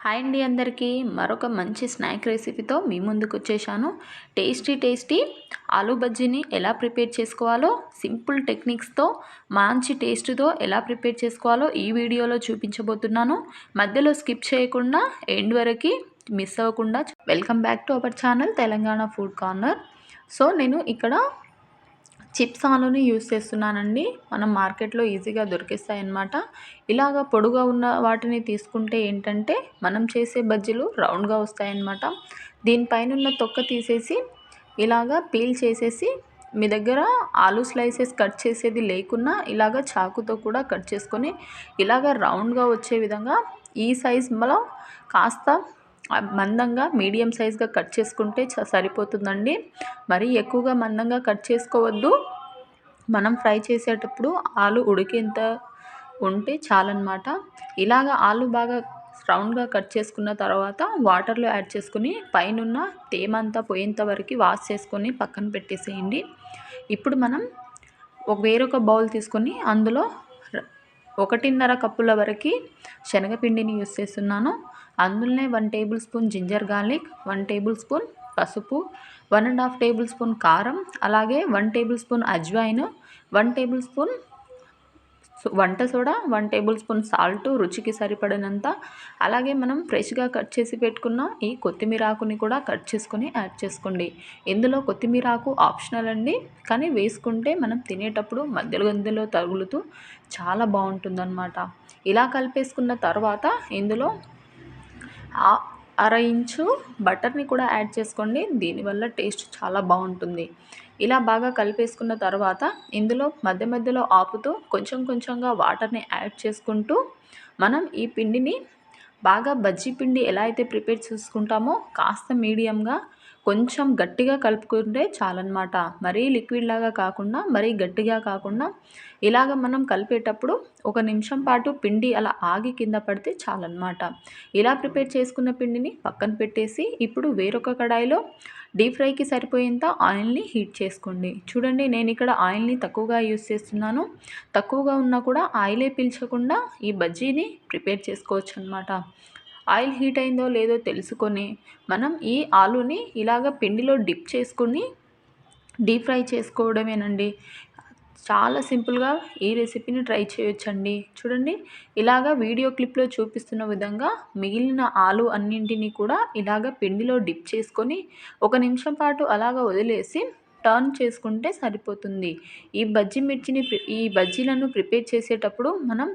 Hi అండి అందరికీ మరొక మంచి స్నాక్ రెసిపీతో మీ ముందుకు వచ్చేసాను. టేస్టీ ఆలూ బజ్జీని ఎలా ప్రిపేర్ చేసుకోవాలో సింపుల్ టెక్నిక్స్తో మంచి టేస్ట్తో ఎలా ప్రిపేర్ చేసుకోవాలో ఈ వీడియోలో చూపించబోతున్నాను. మధ్యలో స్కిప్ చేయకుండా ఎండ్ వరకు మిస్ అవ్వకుండా. Welcome back to our channel Telangana food corner. So నేను ఇక్కడ చిప్స్ ఆలూని యూస్ చేస్తున్నానండి. మనం మార్కెట్లో ఈజీగా దొరికిస్తాయి అన్నమాట. ఇలాగ పొడుగా ఉన్న వాటిని తీసుకుంటే ఏంటంటే మనం చేసే బజ్జీలు రౌండ్గా వస్తాయన్నమాట. దీనిపైన ఉన్న తొక్క తీసేసి ఇలాగ పీల్ చేసేసి మీ దగ్గర ఆలూ స్లైసెస్ కట్ చేసేది లేకున్నా ఇలాగ చాకుతో కూడా కట్ చేసుకొని ఇలాగ రౌండ్గా వచ్చే విధంగా ఈ సైజులో కాస్త మందంగా మీడియం సైజ్గా కట్ చేసుకుంటే సరిపోతుందండి. మరీ ఎక్కువగా మందంగా కట్ చేసుకోవద్దు. మనం ఫ్రై చేసేటప్పుడు ఆలు ఉడికేంత ఉంటే చాలన్నమాట. ఇలాగ ఆలు బాగా రౌండ్గా కట్ చేసుకున్న తర్వాత వాటర్లో యాడ్ చేసుకుని పైనున్న తేమ అంతా పోయేంత వరకు వాష్ చేసుకొని పక్కన పెట్టేసేయండి. ఇప్పుడు మనం వేరొక బౌల్ తీసుకొని అందులో 1.5 కప్పుల వరకు శనగపిండిని యూస్ చేస్తున్నాను. అందులోనే 1 table spoon ginger garlic, 1 table spoon పసుపు, 1.5 టేబుల్ స్పూన్ కారం, అలాగే 1 table spoon ajwain, 1 table spoon వంట సోడా, 1 టేబుల్ స్పూన్ సాల్ట్ రుచికి సరిపడినంత, అలాగే మనం ఫ్రెష్గా కట్ చేసి పెట్టుకున్న ఈ కొత్తిమీర ఆకుని కూడా కట్ చేసుకొని యాడ్ చేసుకోండి. ఇందులో కొత్తిమీర ఆకు ఆప్షనల్ అండి, కానీ వేసుకుంటే మనం తినేటప్పుడు మధ్యలో తగులుతూ చాలా బాగుంటుందన్నమాట. ఇలా కలిపేసుకున్న తర్వాత ఇందులో 1/2 ఇంచు బటర్ని కూడా యాడ్ చేసుకోండి. దీనివల్ల టేస్ట్ చాలా బాగుంటుంది. ఇలా బాగా కలిపేసుకున్న తర్వాత ఇందులో మధ్యలో ఆపుతూ కొంచెంగా వాటర్ని యాడ్ చేసుకుంటూ మనం ఈ పిండిని బాగా బజ్జీ పిండి ఎలా అయితే ప్రిపేర్ చేసుకుంటామో కాస్త మీడియంగా కొంచెం గట్టిగా కలుపుకుంటే చాలన్నమాట. మరీ లిక్విడ్ లాగా కాకుండా మరీ గట్టిగా కాకుండా ఇలాగ మనం కలిపేటప్పుడు 1 నిమిషం పాటు పిండి అలా ఆగి కింద పడితే చాలన్నమాట. ఇలా ప్రిపేర్ చేసుకున్న పిండిని పక్కన పెట్టేసి ఇప్పుడు వేరొక కడాయిలో డీప్ ఫ్రైకి సరిపోయేంత ఆయిల్ని హీట్ చేసుకోండి. చూడండి, నేను ఇక్కడ ఆయిల్ని తక్కువగా యూస్ చేస్తున్నాను. తక్కువగా ఉన్నా కూడా ఆయిలే పీల్చకుండా ఈ బజ్జీని ప్రిపేర్ చేసుకోవచ్చు అన్నమాట. ఆయిల్ హీట్ అయిందో లేదో తెలుసుకొని మనం ఈ ఆలూని ఇలాగ పిండిలో డిప్ చేసుకుని డీప్ ఫ్రై చేసుకోవడమేనండి. చాలా సింపుల్గా ఈ రెసిపీని ట్రై చేయొచ్చండి. చూడండి, ఇలాగ వీడియో క్లిప్లో చూపిస్తున్న విధంగా మిగిలిన ఆలు అన్నింటినీ కూడా ఇలాగ పిండిలో డిప్ చేసుకొని 1 నిమిషం పాటు అలాగ వదిలేసి టర్న్ చేసుకుంటే సరిపోతుంది. ఈ బజ్జీలను ప్రిపేర్ చేసేటప్పుడు మనం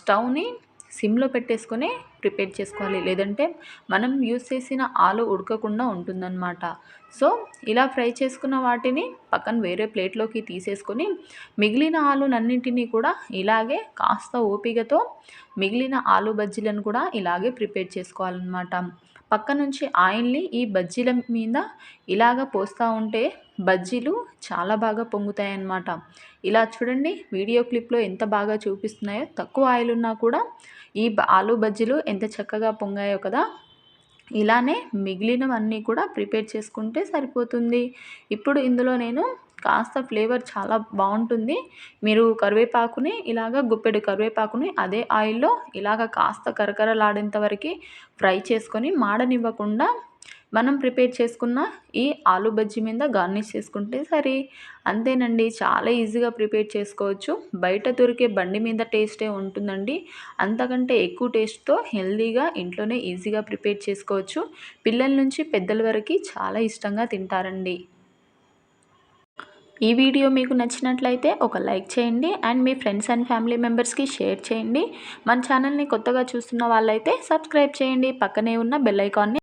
స్టవ్ని సిమ్లో పెట్టేసుకొని ప్రిపేర్ చేసుకోవాలి, లేదంటే మనం యూస్ చేసిన ఆలు ఉడకకుండా ఉంటుందన్నమాట. సో ఇలా ఫ్రై చేసుకున్న వాటిని పక్కన వేరే ప్లేట్లోకి తీసేసుకొని మిగిలిన ఆలునన్నింటినీ కూడా ఇలాగే కాస్త ఓపికతో మిగిలిన ఆలు బజ్జీలను కూడా ఇలాగే ప్రిపేర్ చేసుకోవాలన్నమాట. పక్క నుంచి ఆయిల్ని ఈ బజ్జీల మీద ఇలాగ పోస్తూ ఉంటే బజ్జీలు చాలా బాగా పొంగుతాయన్నమాట. ఇలా చూడండి, వీడియో క్లిప్లో ఎంత బాగా చూపిస్తున్నాయో. తక్కువ ఆయిల్ ఉన్నా కూడా ఈ ఆలు బజ్జీలు ఎంత చక్కగా పొంగాయో కదా. ఇలానే మిగిలినవన్నీ కూడా ప్రిపేర్ చేసుకుంటే సరిపోతుంది. ఇప్పుడు ఇందులో నేను కాస్త ఫ్లేవర్ చాలా బాగుంటుంది. మీరు కరివేపాకుని ఇలాగ గుప్పెడు కరివేపాకుని అదే ఆయిల్లో ఇలాగ కాస్త కరకరలాడేంత వరకు ఫ్రై చేసుకొని మాడనివ్వకుండా మనం ప్రిపేర్ చేసుకున్న ఈ ఆలు బజ్జీ మీద గార్నిష్ చేసుకుంటే సరే. అంతేనండి, చాలా ఈజీగా ప్రిపేర్ చేసుకోవచ్చు. బయట దొరికే బండి మీద టేస్టే ఉంటుందండి. అంతకంటే ఎక్కువ టేస్ట్తో హెల్తీగా ఇంట్లోనే ఈజీగా ప్రిపేర్ చేసుకోవచ్చు. పిల్లల నుంచి పెద్దల వరకు చాలా ఇష్టంగా తింటారండి. ఈ వీడియో మీకు నచ్చినట్లయితే ఒక లైక్ చేయండి and me friends and family మెంబర్స్కి షేర్ చేయండి. మన ఛానల్ని కొత్తగా చూస్తున్న వాళ్ళైతే సబ్స్క్రైబ్ చేయండి. పక్కనే ఉన్న బెల్ ఐకాన్ని